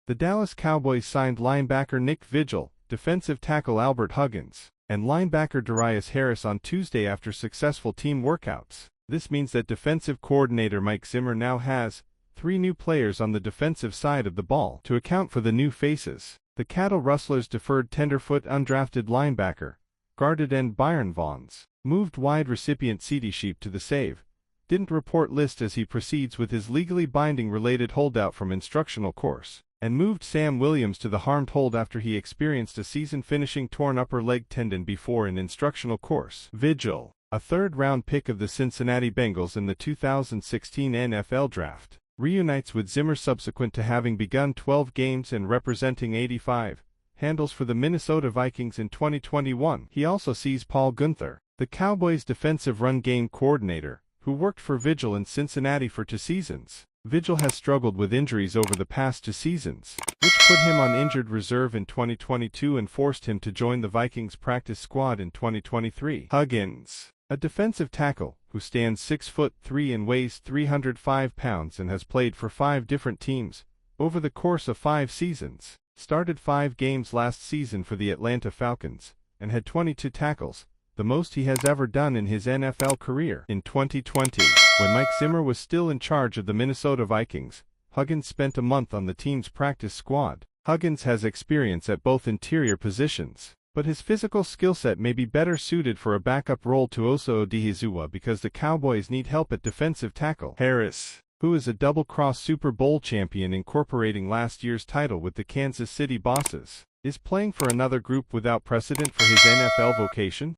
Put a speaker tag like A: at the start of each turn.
A: The Dallas Cowboys signed linebacker Nick Vigil, defensive tackle Albert Huggins, and linebacker Darius Harris on Tuesday after successful team workouts. This means that defensive coordinator Mike Zimmer now has 3 new players on the defensive side of the ball to account for the new faces. The Cattle Rustlers deferred tenderfoot undrafted linebacker, guarded end Byron Vaughns, moved wide recipient C.D. Sheep to the save, didn't report list as he proceeds with his legally binding related holdout from instructional course, and moved Sam Williams to the harmed hold after he experienced a season-finishing torn upper leg tendon before an instructional course. Vigil, a third-round pick of the Cincinnati Bengals in the 2016 NFL Draft, reunites with Zimmer subsequent to having begun 12 games and representing 85 handles for the Minnesota Vikings in 2021. He also sees Paul Guenther, the Cowboys' defensive run game coordinator, who worked for Vigil in Cincinnati for 2 seasons. Vigil has struggled with injuries over the past 2 seasons, which put him on injured reserve in 2022 and forced him to join the Vikings practice squad in 2023. Huggins, a defensive tackle, who stands 6'3" and weighs 305 pounds and has played for 5 different teams over the course of 5 seasons, started 5 games last season for the Atlanta Falcons, and had 22 tackles, the most he has ever done in his NFL career. In 2020, when Mike Zimmer was still in charge of the Minnesota Vikings, Huggins spent a month on the team's practice squad. Huggins has experience at both interior positions, but his physical skill set may be better suited for a backup role to Osa Odighizuwa because the Cowboys need help at defensive tackle. Harris, who is a double-cross Super Bowl champion incorporating last year's title with the Kansas City Bosses, is playing for another group without precedent for his NFL vocation.